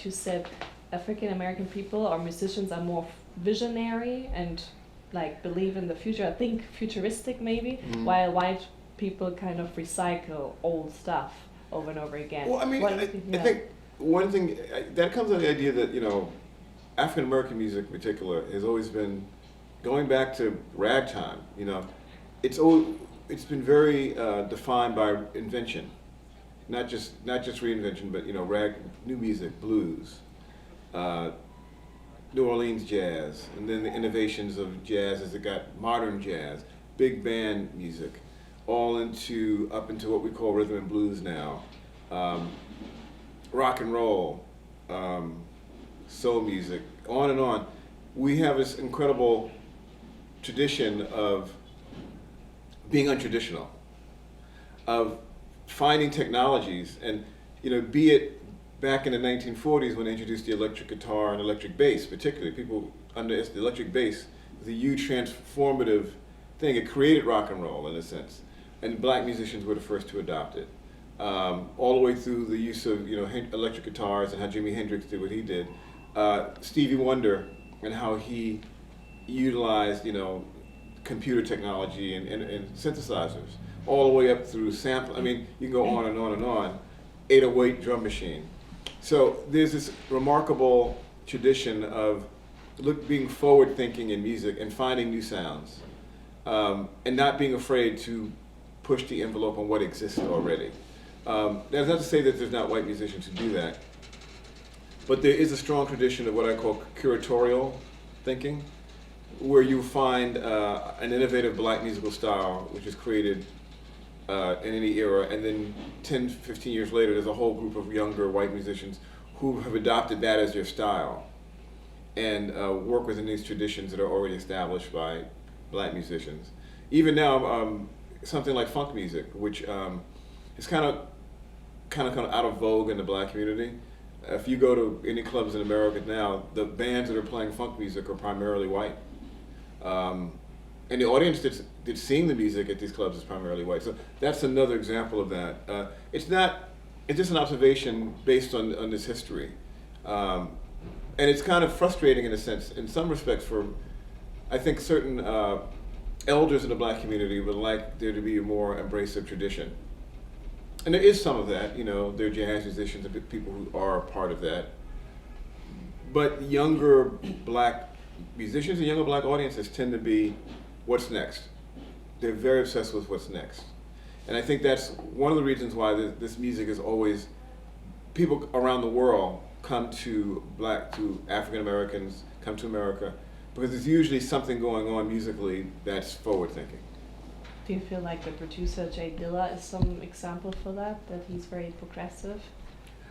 you said African-American people or musicians are more visionary and like believe in the future, I think futuristic maybe, while white people kind of recycle old stuff over and over again. Well, I mean, I think one thing, that comes on the idea that, you know, African American music in particular has always been, going back to ragtime, you know, it's been very defined by invention, not just reinvention, but, you know, new music, blues, New Orleans jazz, and then the innovations of jazz as it got modern jazz, big band music, all up into what we call rhythm and blues now, rock and roll, soul music, on and on. We have this incredible tradition of being untraditional, of finding technologies, and, you know, be it back in the 1940s when they introduced the electric guitar and electric bass, particularly, people underestimated the electric bass was a huge transformative thing. It created rock and roll in a sense, and black musicians were the first to adopt it. All the way through the use of, you know, electric guitars and how Jimi Hendrix did what he did. Stevie Wonder and how he utilized, you know, computer technology and synthesizers, all the way up through sample. I mean, you can go on and on and on. 808 drum machine. So there's this remarkable tradition of being forward-thinking in music and finding new sounds, and not being afraid to push the envelope on what exists already. That's not to say that there's not white musicians who do that, but there is a strong tradition of what I call curatorial thinking, where you find an innovative black musical style which is created in any era, and then 10, 15 years later there's a whole group of younger white musicians who have adopted that as their style and work within these traditions that are already established by black musicians. Even now, something like funk music, which is kind of out of vogue in the black community. If you go to any clubs in America now, the bands that are playing funk music are primarily white. And the audience that's seeing the music at these clubs is primarily white. So that's another example of that. It's just an observation based on this history. And it's kind of frustrating in a sense, in some respects, for, I think, certain elders in the black community would like there to be a more embrace of tradition. And there is some of that, you know, there are jazz musicians and people who are part of that. But younger black musicians and younger black audiences tend to be what's next. They're very obsessed with what's next. And I think that's one of the reasons why this music is always, people around the world come to African Americans, come to America, because there's usually something going on musically that's forward thinking. Do you feel like the producer Jay Dilla is some example for that he's very progressive?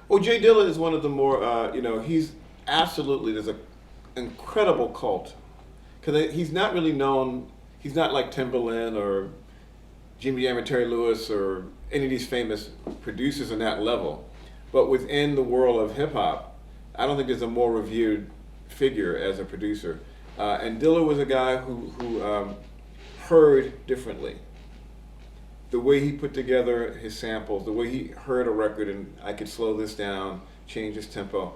Well, Jay Dilla is one of the more, you know, he's absolutely, there's an incredible cult. Because he's not really known, he's not like Timbaland or Jimmy Jam or Terry Lewis or any of these famous producers on that level. But within the world of hip hop, I don't think there's a more revered figure as a producer. And Dilla was a guy who heard differently. The way he put together his samples, the way he heard a record and I could slow this down, change this tempo.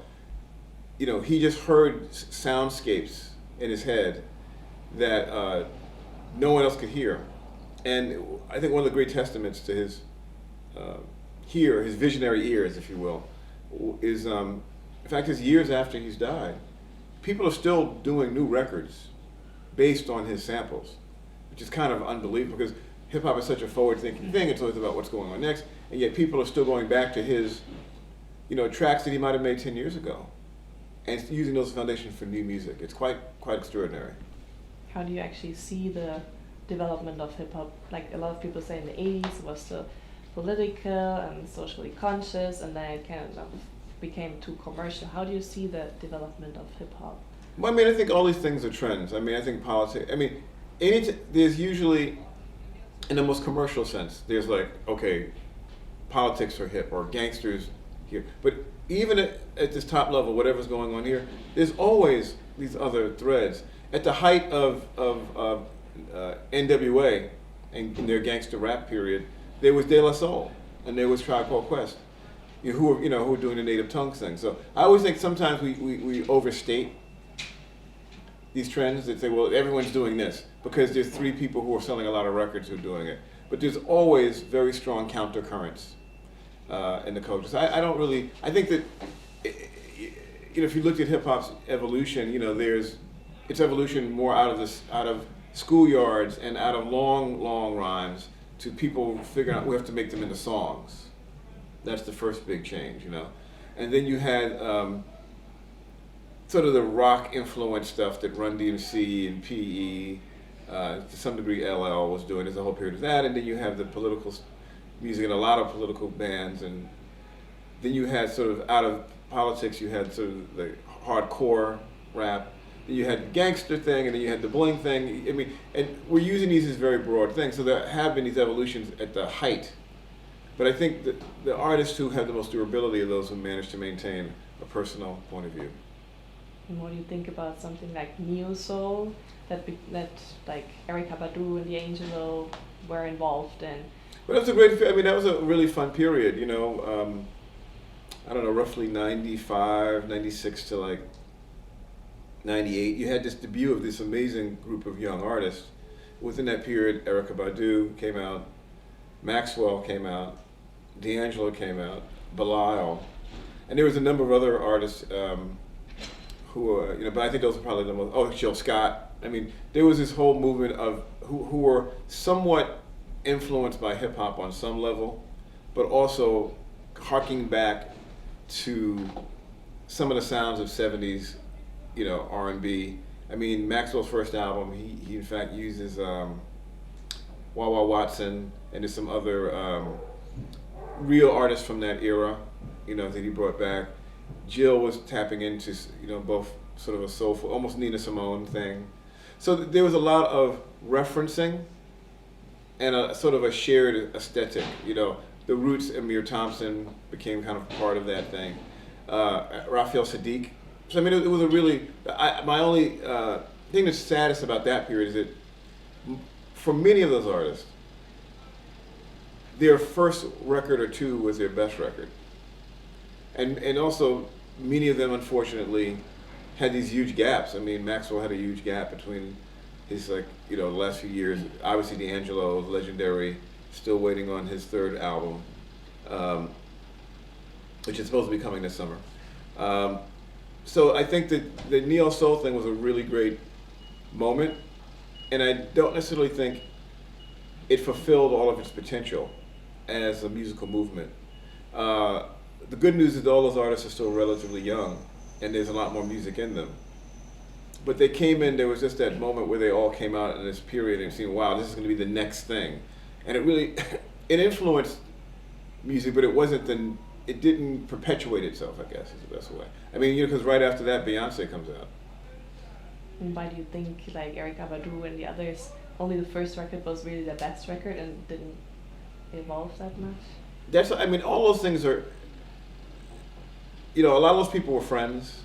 You know, he just heard soundscapes in his head that no one else could hear. And I think one of the great testaments to his his visionary ears, if you will, is, in fact, is years after he's died, people are still doing new records based on his samples, which is kind of unbelievable because hip hop is such a forward-thinking thing. It's always about what's going on next, and yet people are still going back to his, you know, tracks that he might have made 10 years ago, and using those as foundations for new music. It's quite extraordinary. How do you actually see the development of hip hop? Like a lot of people say in the 80s it was still political and socially conscious, and then it kind of became too commercial. How do you see the development of hip hop? Well, I mean, I think all these things are trends. I mean, I think politics, I mean, there's usually, in the most commercial sense, there's like, okay, politics are hip or gangsters here. But even at this top level, whatever's going on here, there's always these other threads. At the height of NWA and their gangster rap period, there was De La Soul and there was Tribe Called Quest. who are doing the native tongue thing. So I always think sometimes we overstate these trends that say, well, everyone's doing this because there's 3 people who are selling a lot of records who are doing it. But there's always very strong counter currents in the culture. So I think that, if you looked at hip hop's evolution, its evolution more out of schoolyards and out of long rhymes to people figuring out we have to make them into songs. That's the first big change, And then you had sort of the rock influence stuff that Run DMC and PE, to some degree LL was doing. There's a whole period of that, and then you have the political music and a lot of political bands, and then you had sort of out of politics, you had sort of the hardcore rap, then you had the gangster thing, and then you had the bling thing. I mean, and we're using these as very broad things, so there have been these evolutions at the height. But I think that the artists who have the most durability are those who manage to maintain a personal point of view. And what do you think about something like neo soul that like Erykah Badu and D'Angelo were involved in? Well, that was a really fun period, I don't know, roughly 95, 96 to like 98. You had this debut of this amazing group of young artists. Within that period, Erykah Badu came out, Maxwell came out, D'Angelo came out, Blige, and there was a number of other artists who were, but I think those are probably the most, Jill Scott. I mean, there was this whole movement of who were somewhat influenced by hip hop on some level, but also harking back to some of the sounds of 70s, R&B. I mean, Maxwell's first album, he in fact uses Wah Watson, and there's some other real artists from that era, that he brought back. Jill was tapping into, both sort of a soulful, almost Nina Simone thing. So there was a lot of referencing and a sort of a shared aesthetic, The Roots, Amir Thompson became kind of part of that thing. Raphael Sadiq. So I mean, it was a really, my only thing that's saddest about that period is that for many of those artists, their first record or two was their best record. And also, many of them, unfortunately, had these huge gaps. I mean, Maxwell had a huge gap between his, the last few years. Obviously, D'Angelo, legendary, still waiting on his 3rd album, which is supposed to be coming this summer. So I think that the neo soul thing was a really great moment, and I don't necessarily think it fulfilled all of its potential as a musical movement. The good news is that all those artists are still relatively young, and there's a lot more music in them. But they came in, there was just that moment where they all came out in this period and seeing, wow, this is going to be the next thing. And it really, it influenced music, but it didn't perpetuate itself, I guess, is the best way. I mean, because right after that, Beyonce comes out. And why do you think, like Erykah Badu and the others, only the first record was really the best record and didn't evolve that much? All those things are, a lot of those people were friends.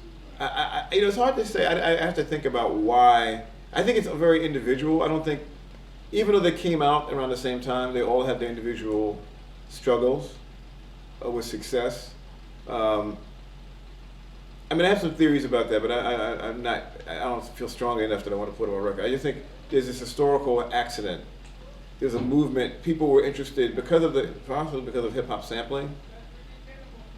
It's hard to say. I have to think about why. I think it's very individual. I don't think, even though they came out around the same time, they all had their individual struggles with success. I have some theories about that, but I don't feel strongly enough that I want to put them on record. I just think there's this historical accident. There's a movement. People were interested possibly because of hip hop sampling.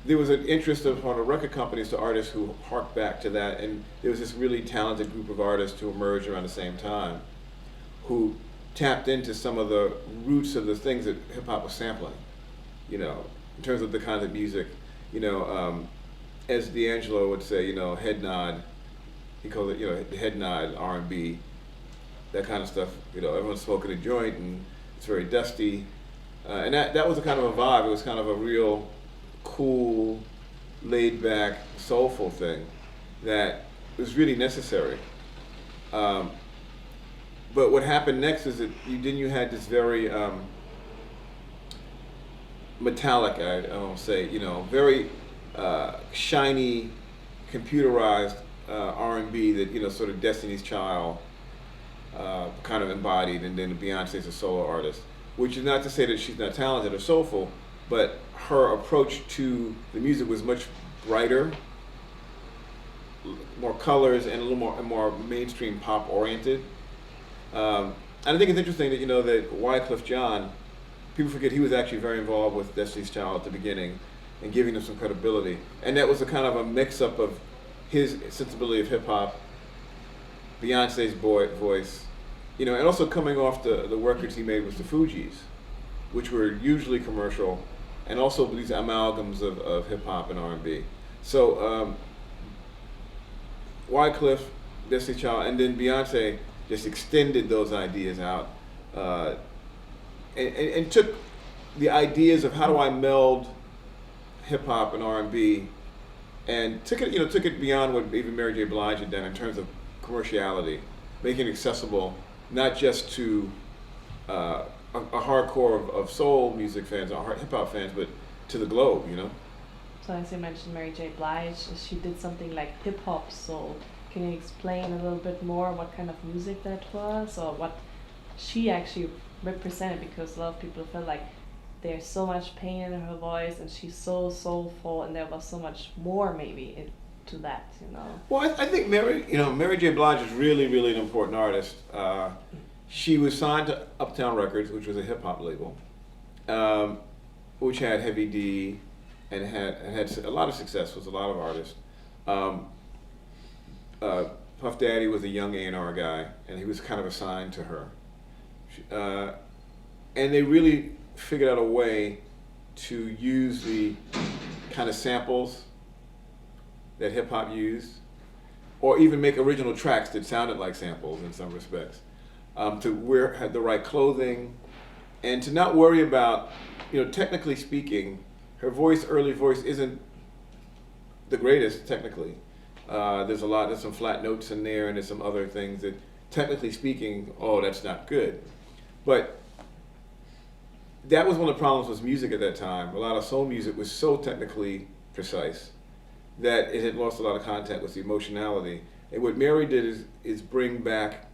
There was an interest on the record companies to artists who harked back to that, and there was this really talented group of artists who emerged around the same time, who tapped into some of the roots of the things that hip hop was sampling, in terms of the kinds of music, as D'Angelo would say, head nod. He called it, head nod R&B, that kind of stuff. Everyone's smoking a joint and it's very dusty, and that was a kind of a vibe. It was kind of a real cool, laid-back, soulful thing that was really necessary. But what happened next is that you had this very metallic, I don't say, very shiny, computerized R&B that sort of Destiny's Child kind of embodied, and then Beyonce's a solo artist, which is not to say that she's not talented or soulful, but her approach to the music was much brighter, more colors, and a little more mainstream pop oriented. And I think it's interesting that that Wycliffe Jean, people forget he was actually very involved with Destiny's Child at the beginning, and giving them some credibility. And that was a kind of a mix-up of his sensibility of hip hop, Beyonce's voice, and also coming off the records he made with the Fugees, which were usually commercial, and also these amalgams of hip hop and R&B. So Wycliffe, Destiny's Child, and then Beyonce just extended those ideas out, and took the ideas of how do I meld hip hop and R&B, and took it beyond what even Mary J. Blige had done in terms of commerciality, making it accessible not just to a hardcore of soul music fans or hip hop fans, but to the globe. So as you mentioned Mary J. Blige, she did something like hip hop soul. Can you explain a little bit more what kind of music that was, or what she actually represented? Because a lot of people felt like there's so much pain in her voice, and she's so soulful, and there was so much more maybe to that. Well, I think Mary J. Blige is really, really an important artist. She was signed to Uptown Records, which was a hip hop label, which had Heavy D, and had a lot of success with a lot of artists. Puff Daddy was a young A&R guy, and he was kind of assigned to her. And they really figured out a way to use the kind of samples that hip hop used, or even make original tracks that sounded like samples in some respects, to had the right clothing, and to not worry about, technically speaking, her early voice isn't the greatest technically. There's some flat notes in there, and there's some other things that, technically speaking, that's not good. But that was one of the problems with music at that time. A lot of soul music was so technically precise that it had lost a lot of contact with the emotionality. And what Mary did is bring back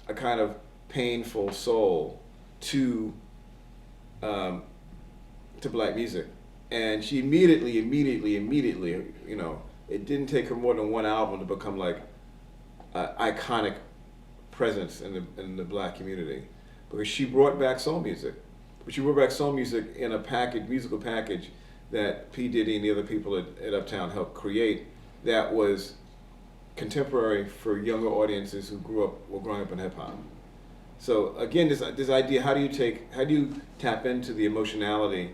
a kind of painful soul to black music. And she immediately, it didn't take her more than one album to become like an iconic presence in the black community, because she brought back soul music. But she brought back soul music in a musical package that P. Diddy and the other people at Uptown helped create, that was contemporary for younger audiences who were growing up in hip hop. So again, this idea, how do you tap into the emotionality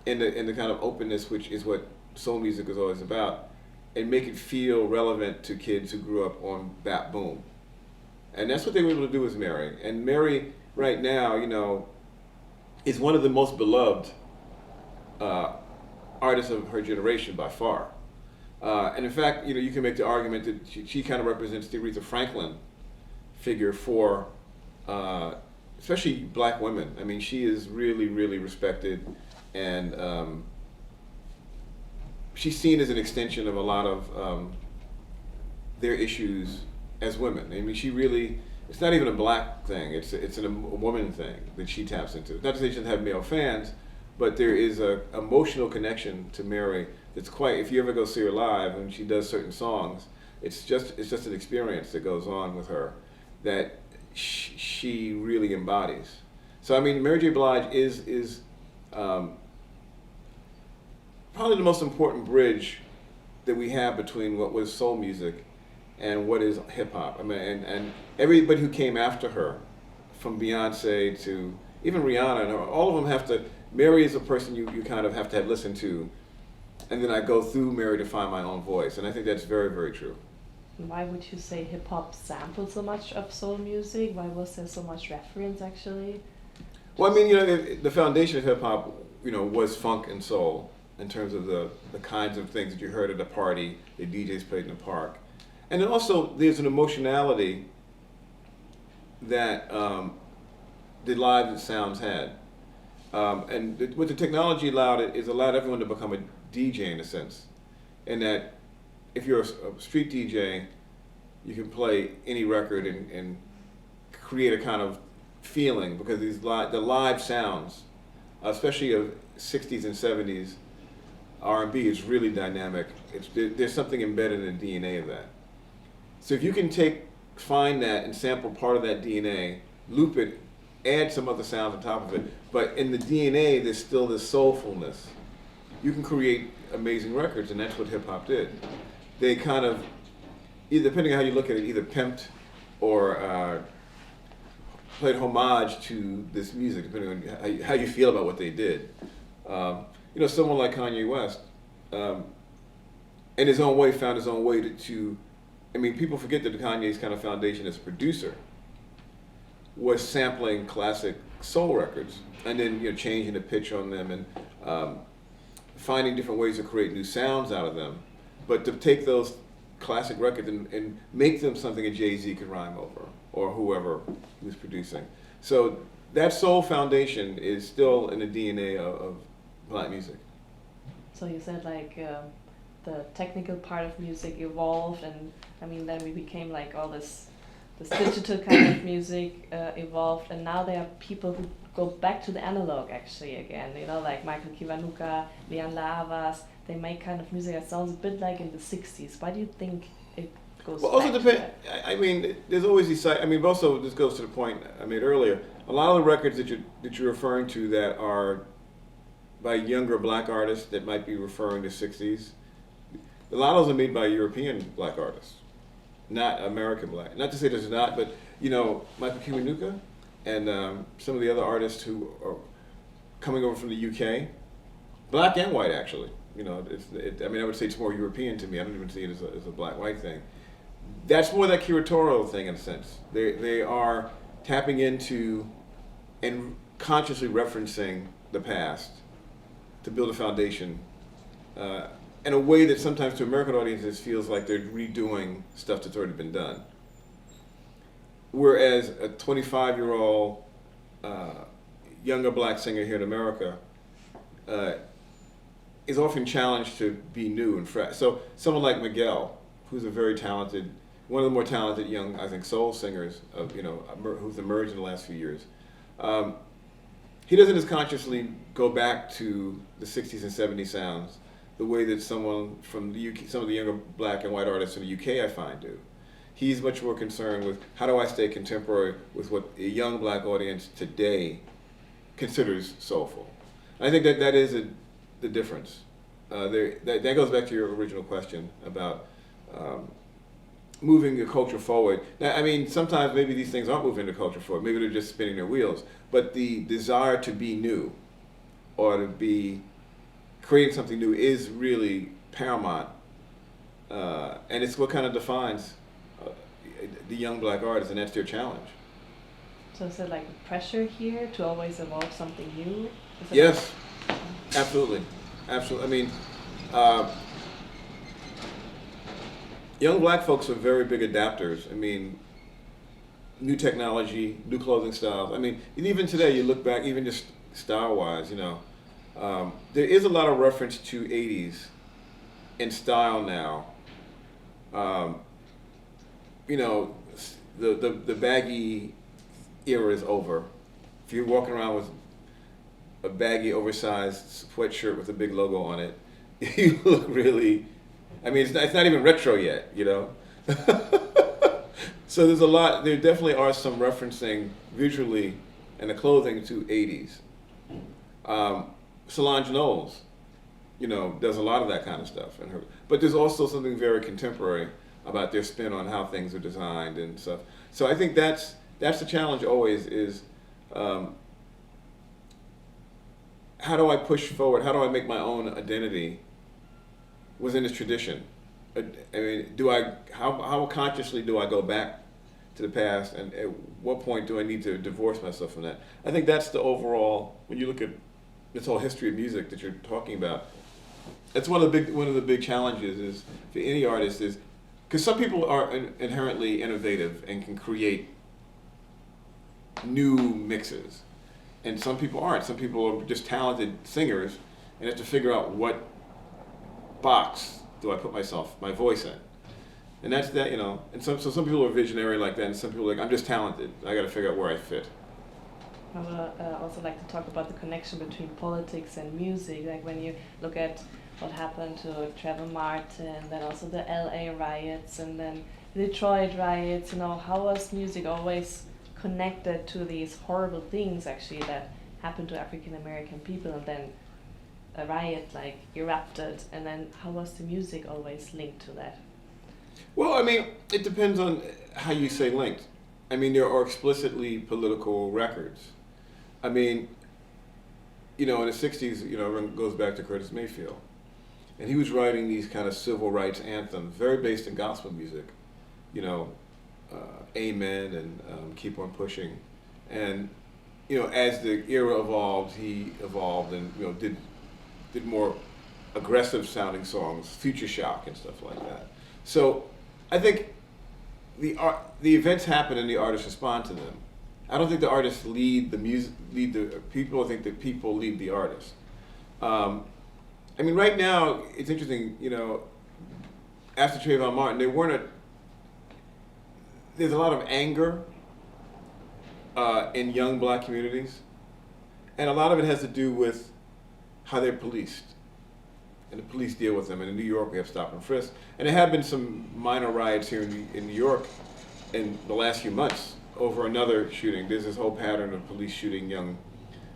and the kind of openness, which is what soul music is always about, and make it feel relevant to kids who grew up on Bap Boom. And that's what they were able to do with Mary. And Mary, right now, is one of the most beloved artists of her generation by far. And in fact, you can make the argument that she kind of represents the Aretha Franklin figure for especially black women. I mean, she is really, really respected, and she's seen as an extension of a lot of their issues as women. I mean, she really, it's not even a black thing, it's a woman thing that she taps into. Not to say she doesn't have male fans, but there is a emotional connection to Mary that's quite, if you ever go see her live and she does certain songs, it's just an experience that goes on with her that she really embodies. So I mean, Mary J. Blige is probably the most important bridge that we have between what was soul music and what is hip hop. I mean, and everybody who came after her, from Beyonce to even Rihanna, and all of them have to. Mary is a person you kind of have to listen to, and then I go through Mary to find my own voice, and I think that's very, very true. Why would you say hip hop sampled so much of soul music? Why was there so much reference actually? Well, I mean, the foundation of hip hop, was funk and soul in terms of the kinds of things that you heard at a party, the DJs played in the park. And then also there's an emotionality that the live sounds had. And what the technology allowed everyone to become a DJ in a sense. And that if you're a street DJ, you can play any record and create a kind of feeling, because the live sounds, especially of 60s and 70s R&B is really dynamic. There's something embedded in the DNA of that. So if you can find that and sample part of that DNA, loop it, add some other sounds on top of it, but in the DNA there's still this soulfulness. You can create amazing records, and that's what hip hop did. They kind of, either, depending on how you look at it, either pimped or played homage to this music, depending on how you feel about what they did. You know, someone like Kanye West, in his own way, found his own way to I mean, people forget that Kanye's kind of foundation as a producer was sampling classic soul records, and then, you know, changing the pitch on them and finding different ways to create new sounds out of them. But to take those classic records and make them something a Jay-Z could rhyme over, or whoever he was producing. So that soul foundation is still in the DNA of Black music. So you said like the technical part of music evolved, and I mean then we became like all this digital kind of music evolved, and now there are people who go back to the analog actually again, you know, like Michael Kiwanuka, Leon Lavas. They make kind of music that sounds a bit like in the 60s. Why do you think it goes Well, also back depend. to that? I mean, there's always these. I mean, also this goes to the point I made earlier. A lot of the records that you're referring to that are by younger Black artists that might be referring to 60s. A lot of those are made by European Black artists, not American Black. Not to say there's not, but you know, Michael Kiwanuka and some of the other artists who are coming over from the UK, Black and white actually. You know, I mean, I would say it's more European to me. I don't even see it as a Black-white thing. That's more that curatorial thing in a sense. They are tapping into and consciously referencing the past to build a foundation in a way that sometimes to American audiences feels like they're redoing stuff that's already been done. Whereas a 25-year-old younger Black singer here in America is often challenged to be new and fresh. So someone like Miguel, who's a very talented, one of the more talented young, I think, soul singers of, you know, who's emerged in the last few years. He doesn't as consciously go back to the 60s and 70s sounds the way that someone from the UK, some of the younger Black and white artists in the UK I find do. He's much more concerned with how do I stay contemporary with what a young Black audience today considers soulful. I think that is the difference. That goes back to your original question about moving the culture forward. Now, I mean, sometimes maybe these things aren't moving the culture forward. Maybe they're just spinning their wheels. But the desire to be new or to be creating something new is really paramount. And it's what kind of defines the young Black artists, and that's their challenge. So is it like a pressure here to always evolve something new? Yes, absolutely. Absolutely. I mean, young Black folks are very big adapters. I mean, new technology, new clothing styles. I mean, even today, you look back, even just style-wise, you know, there is a lot of reference to 80s in style now. You know, the baggy era is over. If you're walking around with a baggy, oversized sweatshirt with a big logo on it, you look really, I mean, it's not even retro yet, you know? So there's a lot, there definitely are some referencing visually in the clothing to 80s. Solange Knowles, you know, does a lot of that kind of stuff. But there's also something very contemporary about their spin on how things are designed and stuff. So I think that's the challenge always is, how do I push forward? How do I make my own identity within this tradition? I mean, how consciously do I go back to the past, and at what point do I need to divorce myself from that? I think that's the overall, when you look at this whole history of music that you're talking about, that's one of the big challenges is for any artist is, because some people are inherently innovative and can create new mixes. And some people aren't. Some people are just talented singers and have to figure out what box do I put my voice in. And that's that, you know. And so some people are visionary like that, and some people are like, I'm just talented. I got to figure out where I fit. I would also like to talk about the connection between politics and music. Like when you look at what happened to Trayvon Martin, then also the LA riots, and then the Detroit riots, how was music always connected to these horrible things actually that happened to African American people, and then a riot like erupted, and then how was the music always linked to that? Well, I mean, it depends on how you say linked. I mean, there are explicitly political records. I mean, in the 60s, everyone goes back to Curtis Mayfield. And he was writing these kind of civil rights anthems, very based in gospel music. Amen and Keep on Pushing. And, as the era evolved, he evolved and, did more aggressive sounding songs, Future Shock and stuff like that. So I think the events happen and the artists respond to them. I don't think the artists lead the music, lead the people. I think that people lead the artists. I mean, right now it's interesting. After Trayvon Martin, there's a lot of anger in young black communities, and a lot of it has to do with how they're policed, and the police deal with them. And in New York, we have stop and frisk, and there have been some minor riots here in New York in the last few months over another shooting. There's this whole pattern of police shooting young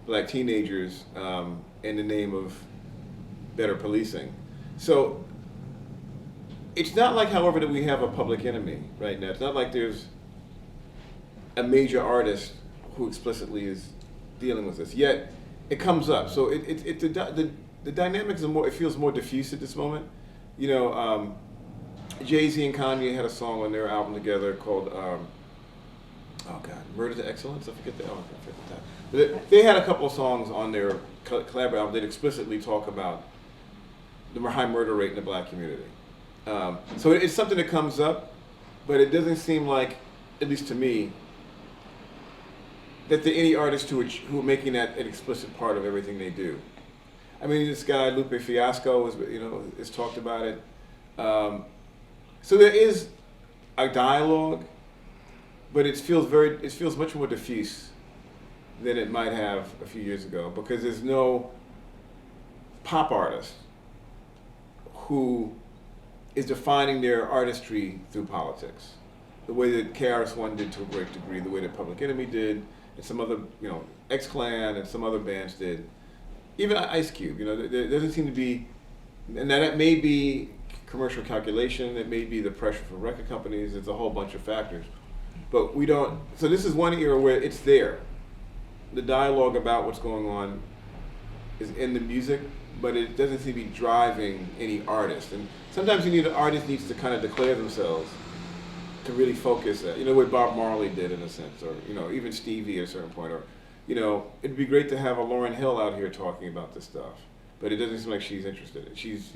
black teenagers in the name of better policing. So it's not like, however, that we have a public enemy right now. It's not like there's a major artist who explicitly is dealing with this. Yet it comes up. So the dynamics are more. It feels more diffuse at this moment. Jay-Z and Kanye had a song on their album together called Murder to Excellence. I forget the album. But they had a couple of songs on their collaborative album that explicitly talk about the high murder rate in the black community. So it's something that comes up, but it doesn't seem like, at least to me, that there are any artists who are making that an explicit part of everything they do. I mean, this guy Lupe Fiasco has talked about it. So there is a dialogue, but it feels much more diffuse than it might have a few years ago, because there's no pop artist who is defining their artistry through politics, the way that KRS-One did to a great degree, the way that Public Enemy did, and some other, X-Clan and some other bands did. Even Ice Cube, there doesn't seem to be, and that may be commercial calculation, it may be the pressure from record companies, it's a whole bunch of factors. But we don't, so this is one era where it's there. The dialogue about what's going on is in the music, but it doesn't seem to be driving any artist. And sometimes an artist needs to kind of declare themselves to really focus what Bob Marley did in a sense, or even Stevie at a certain point, or it'd be great to have a Lauryn Hill out here talking about this stuff, but it doesn't seem like she's interested. She's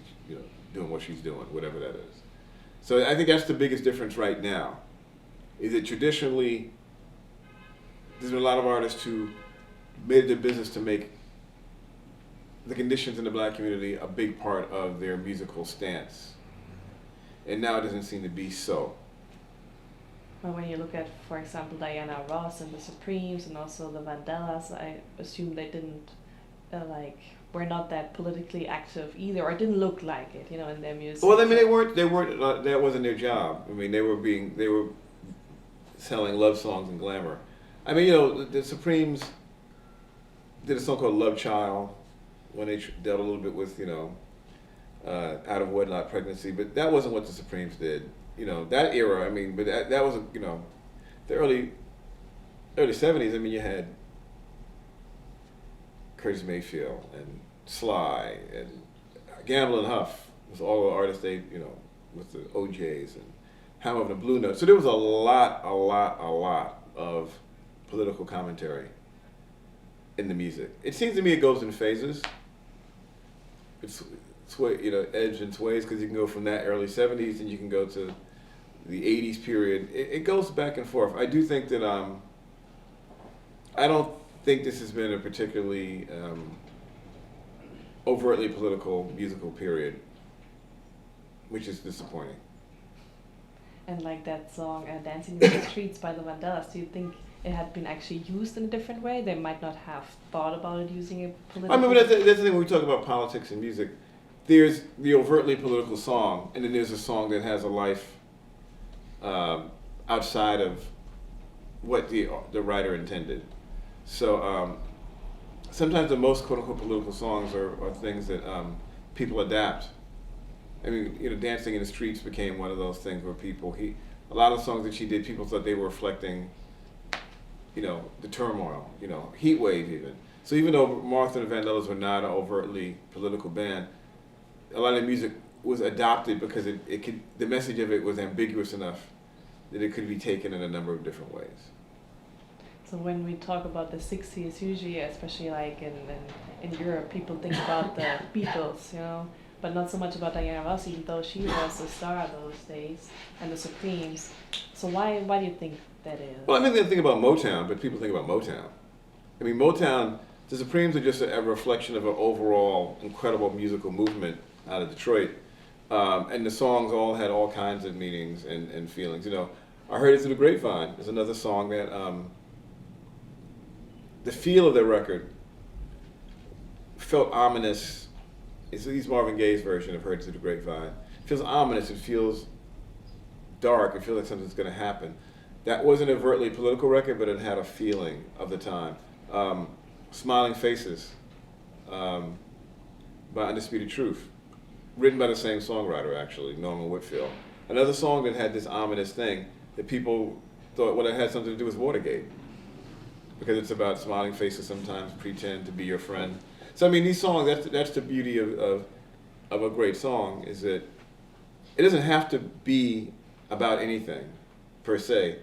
doing what she's doing, whatever that is. So I think that's the biggest difference right now, is that traditionally there's been a lot of artists who made it their business to make the conditions in the black community a big part of their musical stance. And now it doesn't seem to be so. Well, when you look at, for example, Diana Ross and the Supremes and also the Vandellas, I assume they didn't, were not that politically active either, or didn't look like it, in their music. Well, I mean, they weren't, that wasn't their job. I mean, they were selling love songs and glamour. I mean, the Supremes did a song called Love Child, when they dealt a little bit with, out of wedlock pregnancy, but that wasn't what the Supremes did. That era, I mean, but that was, the early 70s, I mean, you had Curtis Mayfield and Sly and Gamble and Huff was all the artists with the OJs and Hammer of the Blue Note. So there was a lot of political commentary in the music. It seems to me it goes in phases. It's edge and sways, because you can go from that early 70s and you can go to the 80s period. It goes back and forth. I do think that I don't think this has been a particularly overtly political musical period, which is disappointing. And like that song Dancing in the Streets by the Vandellas, do you think it had been actually used in a different way, they might not have thought about it using it I politically. mean, but that's the thing when we talk about politics and music. There's the overtly political song, and then there's a song that has a life outside of what the writer intended. So sometimes the most quote unquote political songs are things that people adapt. I mean, you know, Dancing in the Streets became one of those things where a lot of songs that she did, people thought they were reflecting, you know, the turmoil, you know, Heat Wave even. So even though Martha and the Vandellas were not an overtly political band, a lot of the music was adopted because the message of it was ambiguous enough that it could be taken in a number of different ways. So when we talk about the 60s, usually, especially like in Europe, people think about the Beatles, you know, but not so much about Diana Ross, even though she was the star those days, and the Supremes. So why do you think that is? Well, I mean, they think about Motown, but people think about Motown. I mean, Motown, the Supremes are just a reflection of an overall incredible musical movement out of Detroit. And the songs all had all kinds of meanings and feelings. You know, I Heard It Through the Grapevine is another song that the feel of the record felt ominous. It's at least Marvin Gaye's version of Heard It Through the Grapevine. It feels ominous, it feels dark, it feels like something's going to happen. That wasn't an overtly political record, but it had a feeling of the time. Smiling Faces by Undisputed Truth, written by the same songwriter actually, Norman Whitfield. Another song that had this ominous thing that people thought, well, it had something to do with Watergate, because it's about smiling faces sometimes pretend to be your friend. So I mean, these songs, that's the beauty of a great song, is that it doesn't have to be about anything per se.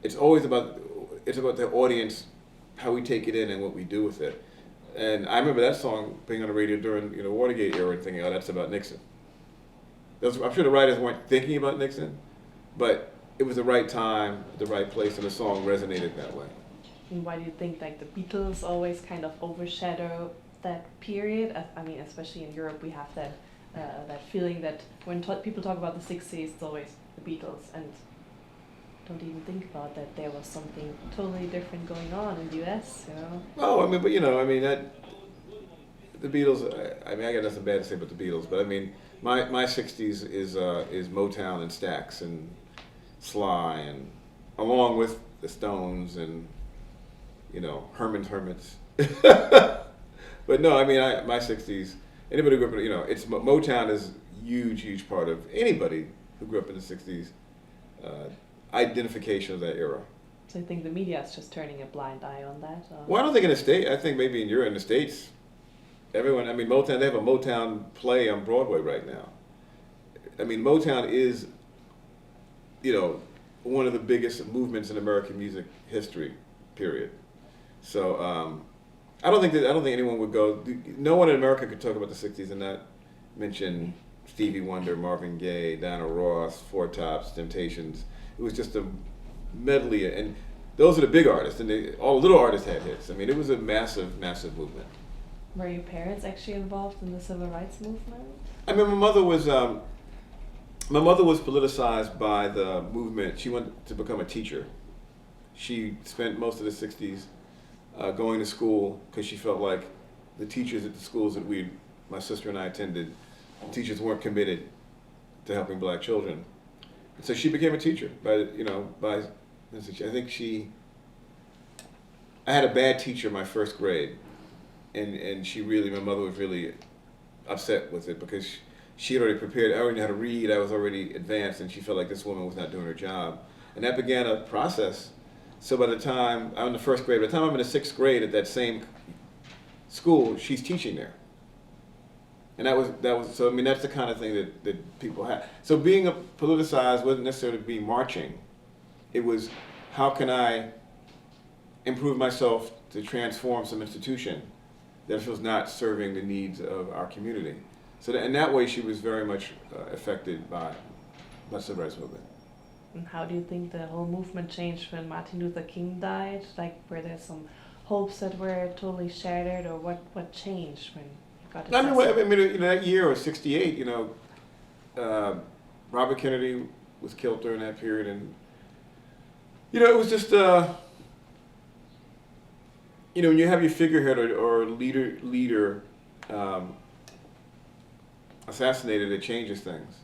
It's always about the audience, how we take it in and what we do with it. And I remember that song being on the radio during the Watergate era and thinking, oh, that's about Nixon. I'm sure the writers weren't thinking about Nixon, but it was the right time, the right place, and the song resonated that way. And why do you think like the Beatles always kind of overshadow that period? I mean, especially in Europe, we have that feeling that when people talk about the 60s, it's always the Beatles, and don't even think about that there was something totally different going on in the US, you know? Oh, I mean, but the Beatles, I mean, I got nothing bad to say about the Beatles, but I mean, my 60s is Motown and Stax and Sly, and along with the Stones and, Herman's Hermits. But no, I mean, my 60s, anybody who grew up in, Motown is a huge part of anybody who grew up in the 60s, identification of that era. So I think the media is just turning a blind eye on that? Or? Well, I don't think in the States, I think maybe in Europe, in the States, everyone, I mean, Motown, they have a Motown play on Broadway right now. I mean, Motown is, one of the biggest movements in American music history, period. So I don't think anyone would go. No one in America could talk about the '60s and not mention Stevie Wonder, Marvin Gaye, Diana Ross, Four Tops, Temptations. It was just a medley, and those are the big artists, and all the little artists had hits. I mean, it was a massive movement. Were your parents actually involved in the civil rights movement? I mean, my mother was politicized by the movement. She wanted to become a teacher. She spent most of the '60s going to school because she felt like the teachers at the schools that my sister and I attended, the teachers weren't committed to helping black children. And so she became a teacher I had a bad teacher my first grade, and my mother was really upset with it because she had already prepared. I already knew how to read. I was already advanced, and she felt like this woman was not doing her job. And that began a process. So by the time I'm in the first grade, by the time I'm in the sixth grade at that same school, she's teaching there. And that was so. I mean, that's the kind of thing that people have. So being politicized wasn't necessarily being marching. It was, how can I improve myself to transform some institution that was not serving the needs of our community. So in that way, she was very much affected by the civil rights movement. And how do you think the whole movement changed when Martin Luther King died? Like, were there some hopes that were totally shattered, or what changed when you got assassinated? I mean, that year of '68, Robert Kennedy was killed during that period, and it was just you know, when you have your figurehead or leader um, assassinated, it changes things.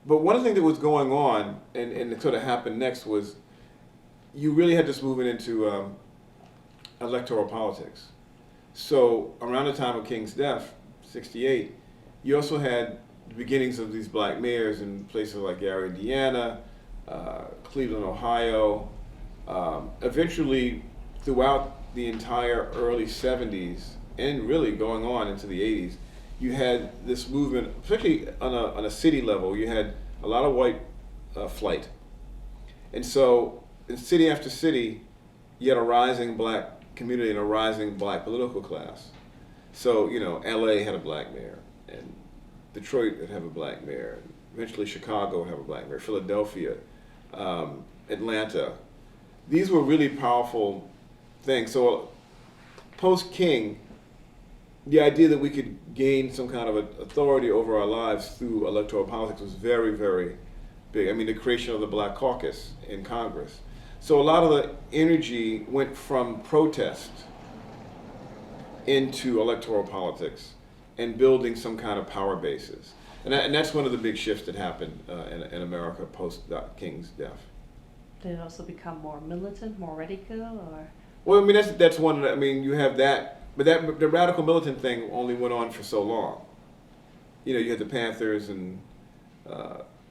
But one of the things that was going on, and it sort of happened next, was you really had this movement into electoral politics. So around the time of King's death, 68, you also had the beginnings of these black mayors in places like Gary, Indiana, Cleveland, Ohio. Eventually, throughout the entire early 70s, and really going on into the 80s, you had this movement, especially on a city level. You had a lot of white flight. And so in city after city, you had a rising black community and a rising black political class. So, you know, LA had a black mayor, and Detroit would have a black mayor, and eventually Chicago would have a black mayor, Philadelphia, Atlanta. These were really powerful things. So post-King, the idea that we could gain some kind of authority over our lives through electoral politics was very, very big. I mean, the creation of the Black Caucus in Congress. So a lot of the energy went from protest into electoral politics and building some kind of power bases. And that's one of the big shifts that happened in America post King's death. Did it also become more militant, more radical, or? Well, I mean, that's one. I mean, you have that, but the radical militant thing only went on for so long. You know, you had the Panthers and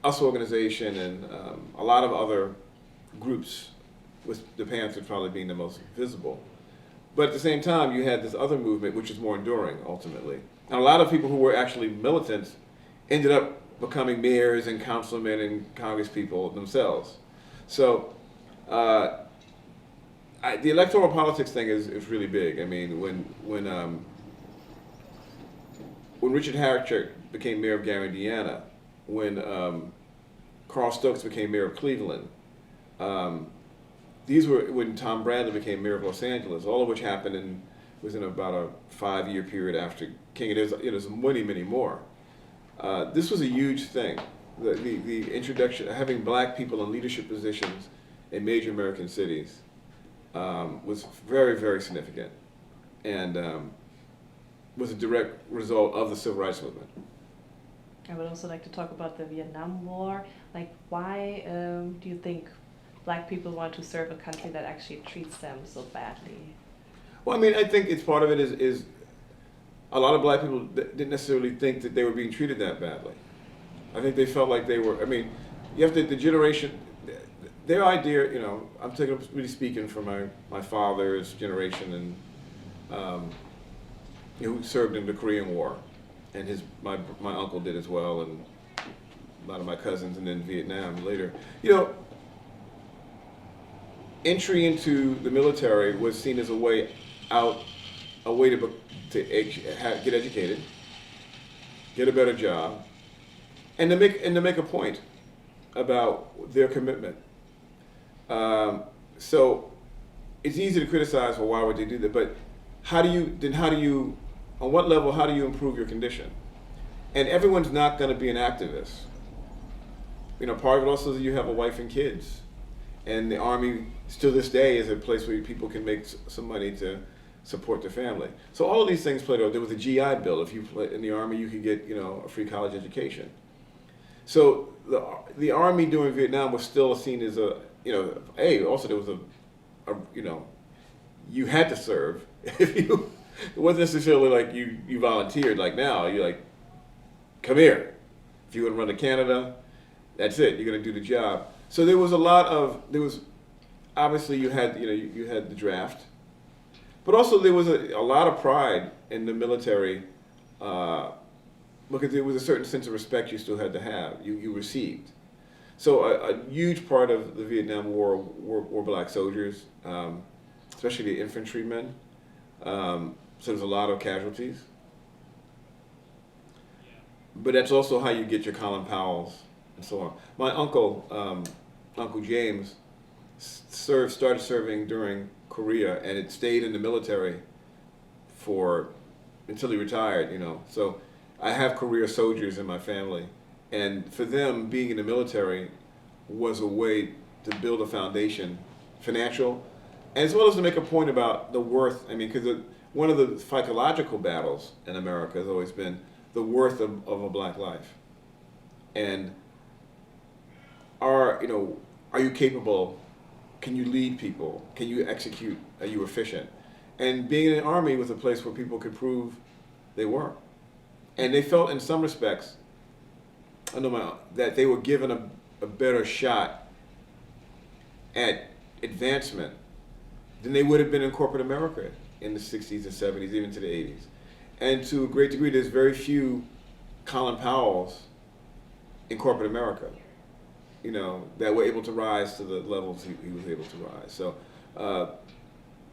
US Organization and a lot of other groups, with the Panthers probably being the most visible. But at the same time, you had this other movement, which is more enduring, ultimately. And a lot of people who were actually militants ended up becoming mayors and councilmen and congresspeople themselves. So the electoral politics thing is really big. I mean, when Richard Harrichert became mayor of Gary, Indiana, when Carl Stokes became mayor of Cleveland, these were when Tom Bradley became mayor of Los Angeles, all of which happened within about a 5-year period after King. And there's many, many more. This was a huge thing. The introduction, having black people in leadership positions in major American cities was very, very significant, and was a direct result of the Civil Rights Movement. I would also like to talk about the Vietnam War. Like, why do you think black people want to serve a country that actually treats them so badly? Well, I mean, I think it's part of it is a lot of black people didn't necessarily think that they were being treated that badly. I think they felt like they were. I mean, you have the generation. Their idea, you know, I'm really speaking for my father's generation, and who served in the Korean War, and my uncle did as well, and a lot of my cousins, and then Vietnam later. You know, entry into the military was seen as a way out, a way to get educated, get a better job, and to make a point about their commitment. So it's easy to criticize, well, why would they do that? But on what level, how do you improve your condition? And everyone's not going to be an activist. You know, part of it also is you have a wife and kids. And the Army, still this day, is a place where people can make some money to support their family. So all of these things played out. There was a GI Bill. If you played in the Army, you could get, you know, a free college education. So the Army during Vietnam was still seen as a, you know, also there was a you know, you had to serve. It wasn't necessarily like you volunteered like now. You're like, come here. If you want to run to Canada, that's it. You're going to do the job. So there was obviously you had the draft, but also there was a lot of pride in the military, because there was a certain sense of respect you still had to have. You received. So a huge part of the Vietnam War were black soldiers, especially the infantrymen. So there's a lot of casualties. But that's also how you get your Colin Powells and so on. My uncle, Uncle James, started serving during Korea, and it stayed in the military until he retired. You know, so I have career soldiers in my family, and for them, being in the military was a way to build a foundation, financial, as well as to make a point about the worth. I mean, because one of the psychological battles in America has always been the worth of a black life, and are you capable? Can you lead people? Can you execute? Are you efficient? And being in an army was a place where people could prove they were, and they felt in some respects, that they were given a better shot at advancement than they would have been in corporate America in the 60s and 70s, even to the 80s. And to a great degree, there's very few Colin Powells in corporate America, that were able to rise to the levels he was able to rise. So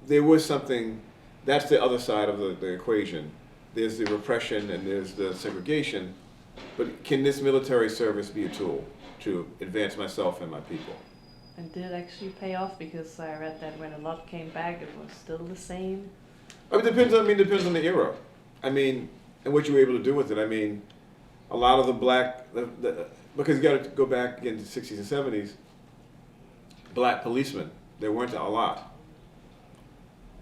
there was something, that's the other side of the equation. There's the repression and there's the segregation, but can this military service be a tool to advance myself and my people? And did it actually pay off? Because I read that when a lot came back, it was still the same. It depends on the era. And what you were able to do with it. A lot of the black, because you got to go back again to the 60s and 70s, black policemen, there weren't a lot.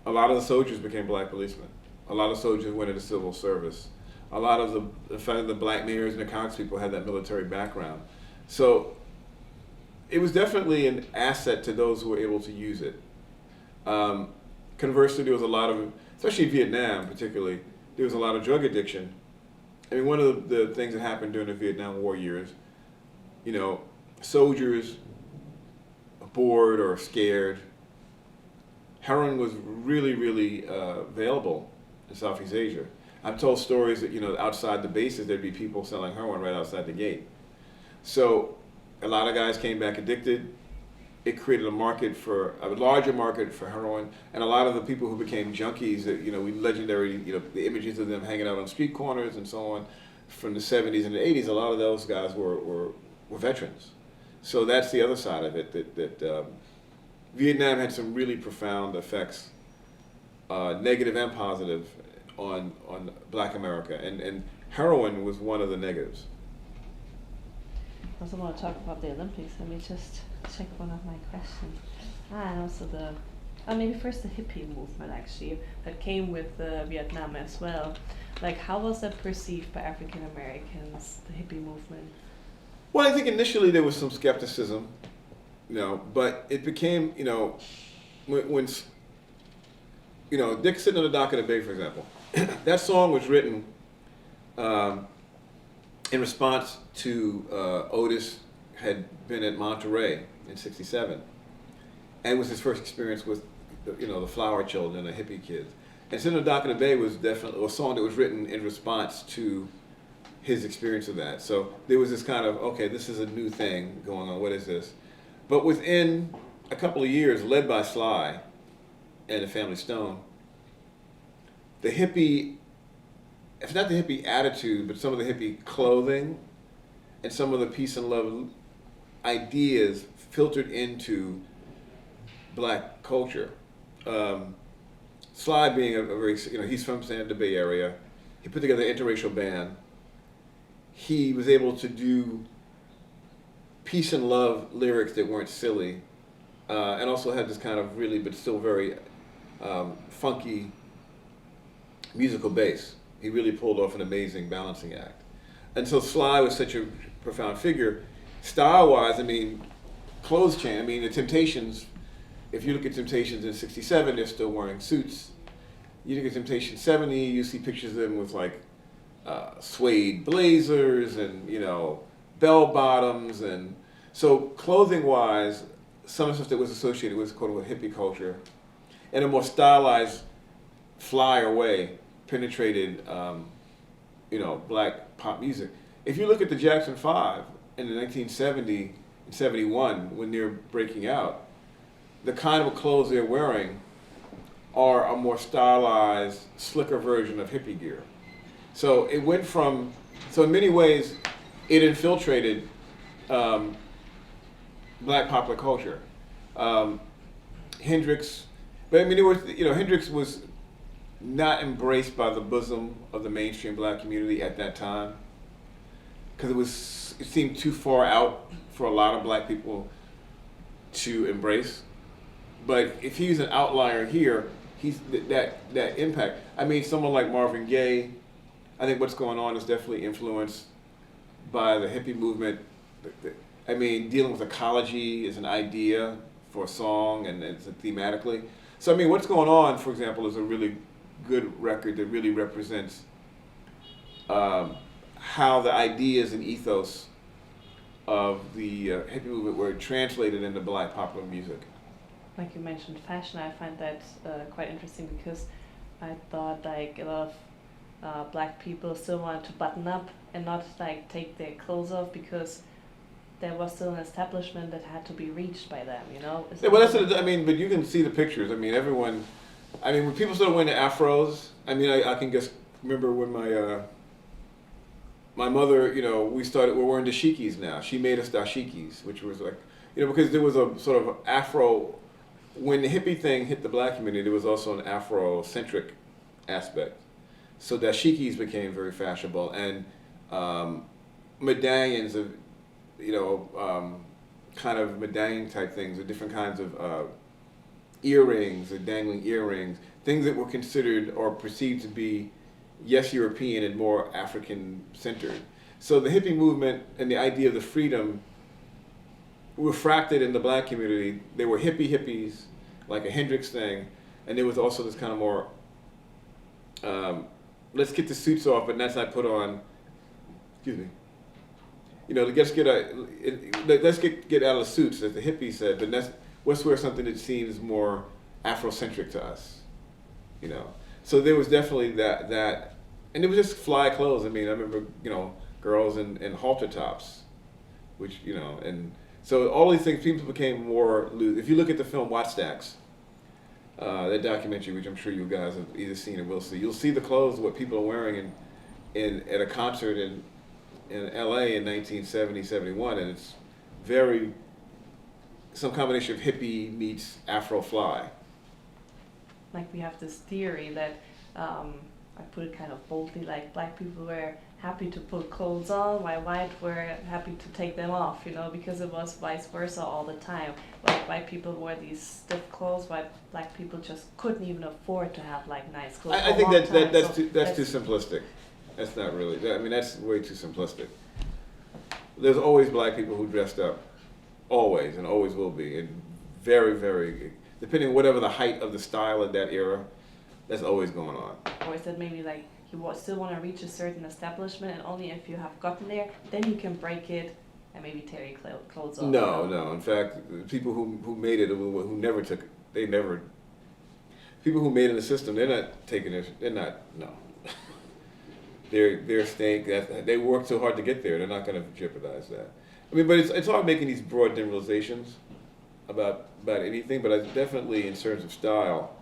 A lot of the soldiers became black policemen. A lot of soldiers went into civil service. A lot of the black mayors and the congresspeople had that military background. So it was definitely an asset to those who were able to use it. Conversely, there was a lot of, especially Vietnam particularly, there was a lot of drug addiction. One of the things that happened during the Vietnam War years, soldiers bored or scared, heroin was really, really available in Southeast Asia. I've told stories that, outside the bases, there'd be people selling heroin right outside the gate. So a lot of guys came back addicted. It created a larger market for heroin, and a lot of the people who became junkies, that legendary, the images of them hanging out on street corners and so on, from the 70s and the 80s. A lot of those guys were veterans. So that's the other side of it. That Vietnam had some really profound effects, negative and positive, on Black America, and heroin was one of the negatives. I also want to talk about the Olympics. Let me just check one of my questions. And also maybe first the hippie movement actually, that came with Vietnam as well. Like, how was that perceived by African Americans, the hippie movement? Well, I think initially there was some skepticism, but it became, when Dick Sitting on the Dock of the Bay, for example, that song was written in response to Otis had been at Monterey in '67, and it was his first experience with, the flower children, the hippie kids. And Sitting on the Dock of the Bay was definitely a song that was written in response to his experience of that. So there was this kind of, okay, this is a new thing going on, what is this? But within a couple of years, led by Sly and the Family Stone, the hippie, if not the hippie attitude, but some of the hippie clothing and some of the peace and love ideas filtered into Black culture. Sly being a very, he's from the Bay Area. He put together an interracial band. He was able to do peace and love lyrics that weren't silly, and also had this kind of really, but still very funky musical bass. He really pulled off an amazing balancing act. And so Sly was such a profound figure. Style-wise, clothes change. The Temptations, if you look at Temptations in '67, they're still wearing suits. You look at Temptations '70, you see pictures of them with suede blazers and, bell bottoms. And so clothing-wise, some of the stuff that was associated with quote-unquote hippie culture, in a more stylized, flyer way, penetrated, Black pop music. If you look at the Jackson 5 in the 1970 and 71, when they're breaking out, the kind of clothes they're wearing are a more stylized, slicker version of hippie gear. So it went from, so in many ways, it infiltrated Black popular culture. Hendrix, but Hendrix was not embraced by the bosom of the mainstream Black community at that time, because it seemed too far out for a lot of Black people to embrace. But if he's an outlier here, he's that impact. I mean, someone like Marvin Gaye, I think what's going on is definitely influenced by the hippie movement. I mean, dealing with ecology is an idea for a song and it's thematically. So I mean, what's going on, for example, is a really good record that really represents how the ideas and ethos of the hippie movement were translated into Black popular music. Like you mentioned fashion, I find that quite interesting because I thought like a lot of Black people still wanted to button up and not like take their clothes off because there was still an establishment that had to be reached by them, you know? Yeah, well, that's I mean, but you can see the pictures. I mean, everyone. I mean, when people started wearing the afros, I mean, I can just remember when my mother, you know, we're wearing dashikis now. She made us dashikis, which was like, you know, because there was a sort of Afro. When the hippie thing hit the Black community, there was also an Afro-centric aspect. So dashikis became very fashionable, and medallions of, you know, kind of medallion type things, or different kinds of earrings, or dangling earrings, things that were considered or perceived to be, yes, European and more African-centered. So the hippie movement and the idea of the freedom refracted in the Black community. There were hippies, like a Hendrix thing, and there was also this kind of more, let's get the suits off, but let's not put on, excuse me, you know, let's get out of the suits, as the hippies said, but let's wear something that seems more Afrocentric to us, you know. So there was definitely that, and it was just fly clothes. I mean, I remember, you know, girls in halter tops, which, you know, and so all these things, people became more loose. If you look at the film Wattstax, that documentary, which I'm sure you guys have either seen or will see, you'll see the clothes, what people are wearing at a concert in LA in 1970, 71, and it's some combination of hippie meets Afro fly. Like we have this theory that, I put it kind of boldly, like Black people were happy to put clothes on, while white were happy to take them off, you know, because it was vice versa all the time. Like white people wore these stiff clothes, while Black people just couldn't even afford to have like nice clothes. I think that's too simplistic. That's not really, I mean, that's way too simplistic. There's always Black people who dressed up, always, and always will be, and very, very, depending on whatever the height of the style of that era, that's always going on. Or is that maybe like you still want to reach a certain establishment, and only if you have gotten there, then you can break it and maybe tear your clothes off? No. In fact, people who made it, who never took it, people who made it in the system, they're not taking it, no. They're staying, they worked so hard to get there, they're not going to jeopardize that. I mean, but it's hard making these broad generalizations about anything, but I definitely, in terms of style,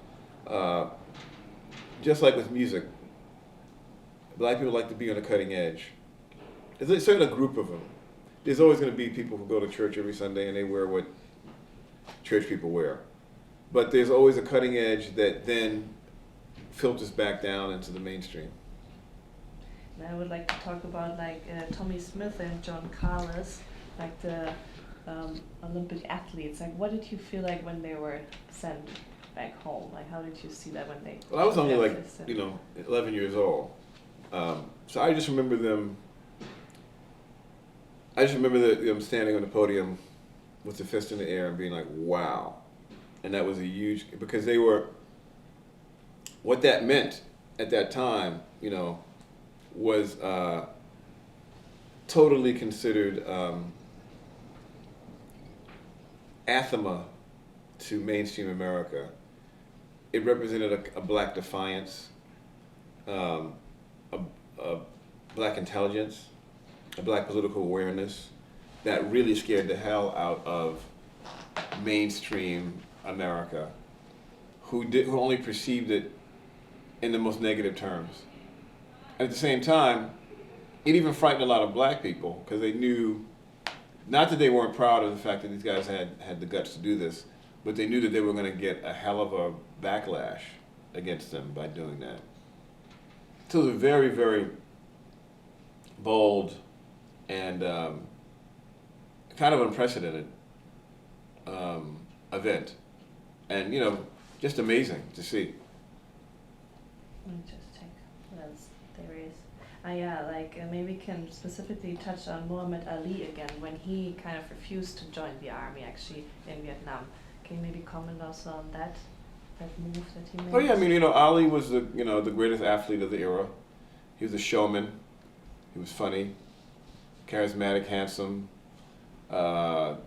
just like with music, Black people like to be on the cutting edge. There's a certain group of them. There's always going to be people who go to church every Sunday and they wear what church people wear. But there's always a cutting edge that then filters back down into the mainstream. And I would like to talk about like Tommy Smith and John Carlos, like the Olympic athletes. Like, what did you feel like when they were sent back home? Like, how did you see that when they? Well, I was only like 11 years old, so I just remember them. I just remember them standing on the podium with the fist in the air and being like, "Wow!" And that was a huge, because they were. What that meant at that time, you know, was totally considered anathema to mainstream America. It represented a Black defiance, a Black intelligence, a Black political awareness that really scared the hell out of mainstream America, who only perceived it in the most negative terms. At the same time, it even frightened a lot of Black people, because they knew, not that they weren't proud of the fact that these guys had the guts to do this, but they knew that they were going to get a hell of a backlash against them by doing that. So it was a very, very bold and kind of unprecedented event. and just amazing to see. Let me just check what else there is. Yeah, maybe we can specifically touch on Muhammad Ali again when he kind of refused to join the army actually in Vietnam. Can you maybe comment also on that move that he made? Oh yeah, I mean, Ali was the greatest athlete of the era. He was a showman. He was funny, charismatic, handsome. No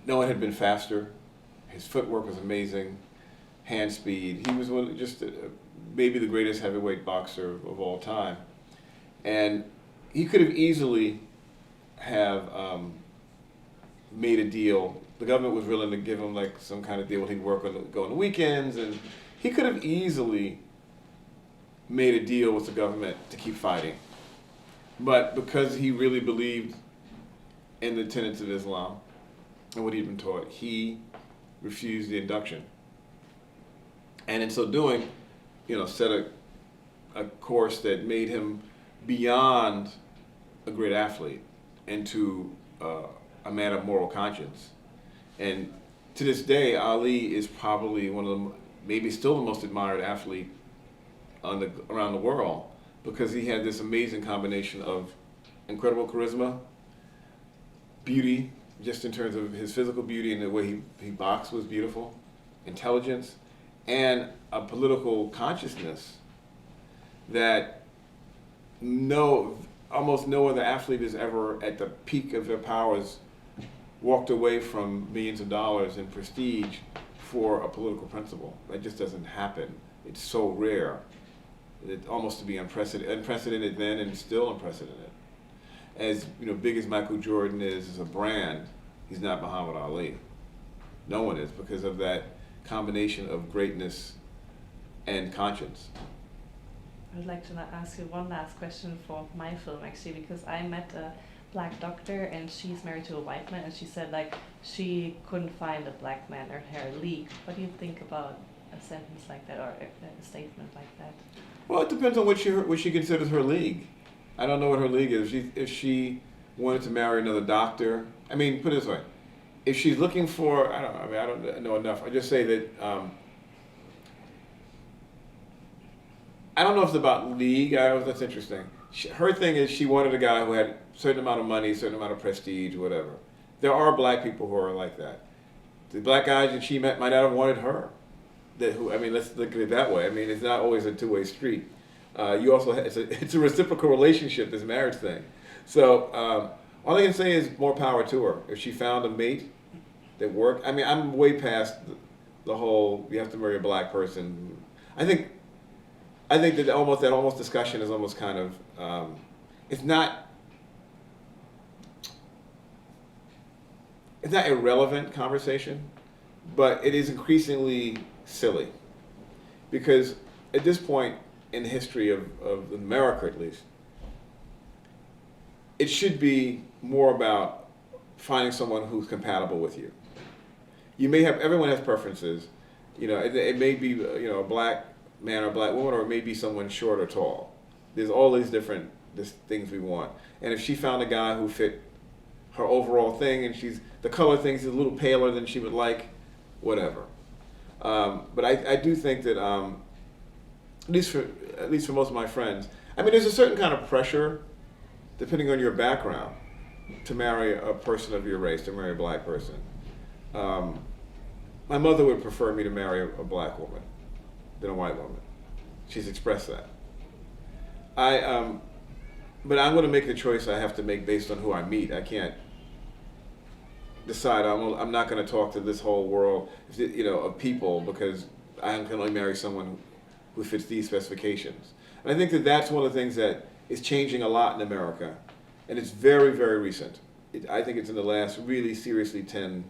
one had been faster. His footwork was amazing, hand speed. He was maybe the greatest heavyweight boxer of all time. And he could have easily have made a deal. The government was willing to give him some kind of deal where he'd go on the weekends, and he could have easily made a deal with the government to keep fighting. But because he really believed in the tenets of Islam and what he'd been taught, he refused the induction. And in so doing, set a course that made him beyond a great athlete into a man of moral conscience. And to this day, Ali is probably one of the, maybe still the most admired athlete around the world, because he had this amazing combination of incredible charisma, beauty, just in terms of his physical beauty and the way he boxed was beautiful, intelligence, and a political consciousness that almost no other athlete has ever, at the peak of their powers, walked away from millions of dollars in prestige for a political principle. That just doesn't happen. It's so rare. It's almost to be unprecedented then, and still unprecedented. As big as Michael Jordan is as a brand, he's not Muhammad Ali. No one is, because of that combination of greatness and conscience. I'd like to ask you one last question for my film, actually, because I met a black doctor and she's married to a white man, and she said she couldn't find a black man in her league. What do you think about a sentence like that, or a statement like that? Well, it depends on what she considers her league. I don't know what her league is. If she wanted to marry another doctor, I mean, put it this way: if she's looking for, I don't know enough. I just say that I don't know if it's about league. That's interesting. Her thing is she wanted a guy who had a certain amount of money, a certain amount of prestige, whatever. There are black people who are like that. The black guys that she met might not have wanted her. Let's look at it that way. I mean, it's not always a two-way street. You also it's a reciprocal relationship, this marriage thing. So all I can say is more power to her. If she found a mate that worked, I mean, I'm way past the whole you have to marry a black person. I think that almost discussion is almost kind of it's not irrelevant conversation, but it is increasingly silly, because at this point in the history of America, at least, it should be more about finding someone who's compatible with you. Everyone has preferences. It may be a black man or a black woman, or it may be someone short or tall. There's all these different things we want. And if she found a guy who fit her overall thing, and the color thing's a little paler than she would like, whatever. But I do think that at least for most of my friends, I mean, there's a certain kind of pressure, depending on your background, to marry a person of your race, to marry a black person. My mother would prefer me to marry a black woman than a white woman. She's expressed that. But I'm going to make the choice I have to make based on who I meet. I can't decide I'm not going to talk to this whole world, of people, because I can only marry someone who fits these specifications. And I think that that's one of the things that is changing a lot in America, and it's very, very recent. I think it's in the last really seriously 10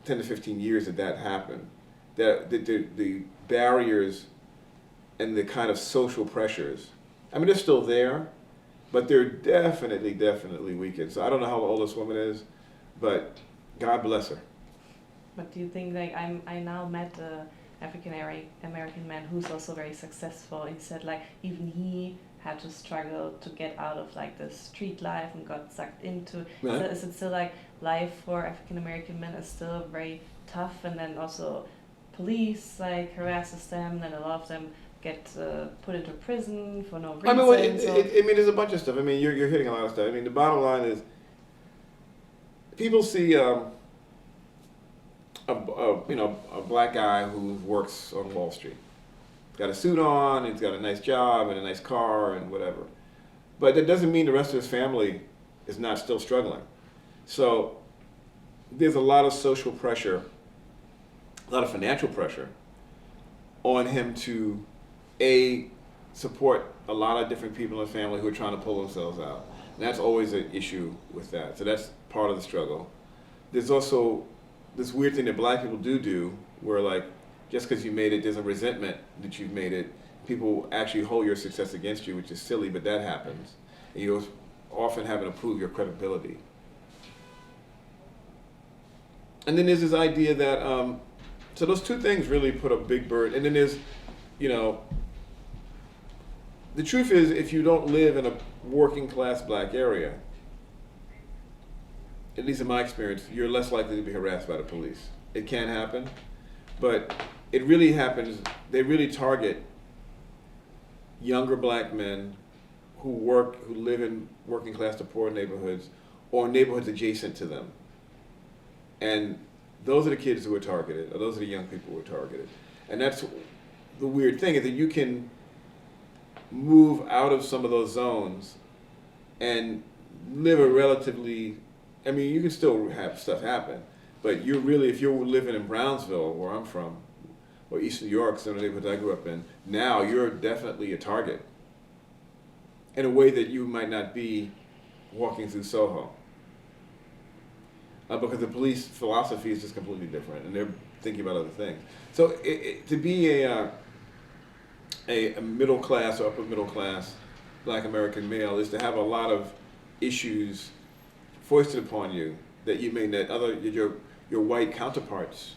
to 15 years that happened. That the barriers and the kind of social pressures, I mean, they're still there, but they're definitely weakened. So I don't know how old this woman is, but God bless her. But do you think, I now met a African-American man who's also very successful. He said even he had to struggle to get out of the street life and got sucked into. Right. So is it still life for African-American men is still very tough, and then also police like harasses them, and a lot of them get put into prison for no reason. I mean, well, I mean, there's a bunch of stuff. I mean, you're hitting a lot of stuff. I mean, the bottom line is, people see a black guy who works on Wall Street. He's got a suit on, he's got a nice job and a nice car and whatever. But that doesn't mean the rest of his family is not still struggling. So there's a lot of social pressure, a lot of financial pressure on him to support a lot of different people in the family who are trying to pull themselves out. And that's always an issue with that. So that's part of the struggle. There's also this weird thing that black people do where, like, just because you made it, there's a resentment that you've made it. People actually hold your success against you, which is silly, but that happens. And you're often having to prove your credibility. And then there's this idea that, so those two things really put a big burden. And then there's, the truth is, if you don't live in a working class black area, at least in my experience, you're less likely to be harassed by the police. It can happen, but it really happens. They really target younger black men who live in working class to poor neighborhoods or neighborhoods adjacent to them. And those are the kids who are targeted, or those are the young people who are targeted. And that's the weird thing, is that you can move out of some of those zones and live a relatively, I mean, you can still have stuff happen, but you're really, if you're living in Brownsville, where I'm from, or East New York, some of the neighborhoods I grew up in, now you're definitely a target in a way that you might not be walking through Soho. Because the police philosophy is just completely different, and they're thinking about other things. So to be a middle class or upper middle class black American male is to have a lot of issues foisted upon you that you may not, your white counterparts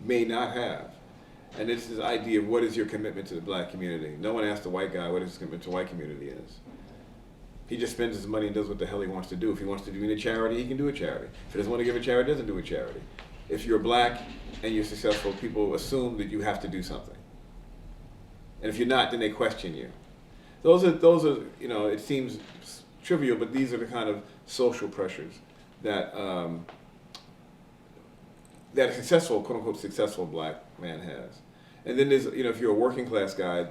may not have. And it's this idea of what is your commitment to the black community. No one asks the white guy what his commitment to the white community is. He just spends his money and does what the hell he wants to do. If he wants to do a charity, he can do a charity. If he doesn't want to give a charity, he doesn't do a charity. If you're black and you're successful, people assume that you have to do something. And if you're not, then they question you. Those are it seems trivial, but these are the kind of social pressures that that a successful, quote unquote, successful black man has. And then there's, if you're a working class guy,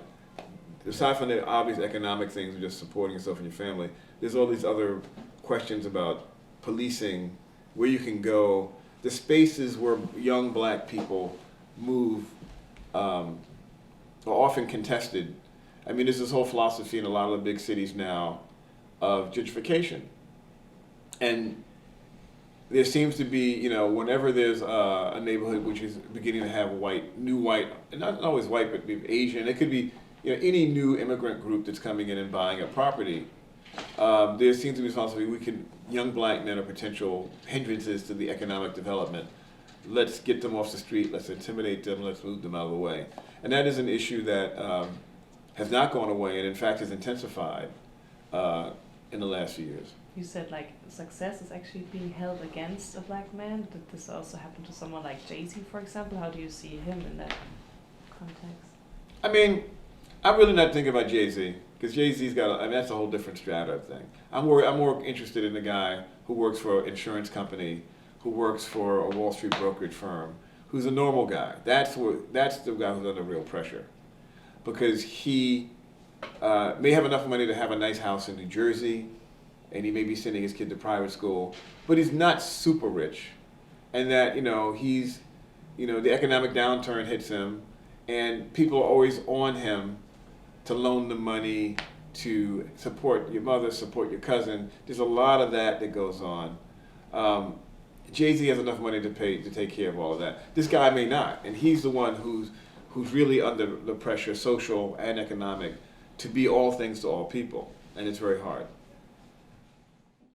aside from the obvious economic things of just supporting yourself and your family, there's all these other questions about policing, where you can go, the spaces where young black people move are often contested. I mean, there's this whole philosophy in a lot of the big cities now of gentrification. And there seems to be, whenever there's a neighborhood which is beginning to have new white, and not always white, but Asian, it could be, any new immigrant group that's coming in and buying a property, there seems to be responsibility. Young black men are potential hindrances to the economic development. Let's get them off the street, let's intimidate them, let's move them out of the way. And that is an issue that has not gone away, and in fact has intensified in the last few years. You said success is actually being held against a black man. Did this also happen to someone like Jay-Z, for example? How do you see him in that context? I mean, I'm really not thinking about Jay-Z, because Jay-Z's got, that's a whole different strata thing. I'm more interested in the guy who works for an insurance company, who works for a Wall Street brokerage firm, who's a normal guy. That's the guy who's under real pressure, because he may have enough money to have a nice house in New Jersey, and he may be sending his kid to private school, but he's not super rich, and that he's the economic downturn hits him, and people are always on him to loan them money, to support your mother, support your cousin. There's a lot of that goes on. Jay-Z has enough money to take care of all of that. This guy may not, and he's the one who's really under the pressure, social and economic, to be all things to all people, and it's very hard.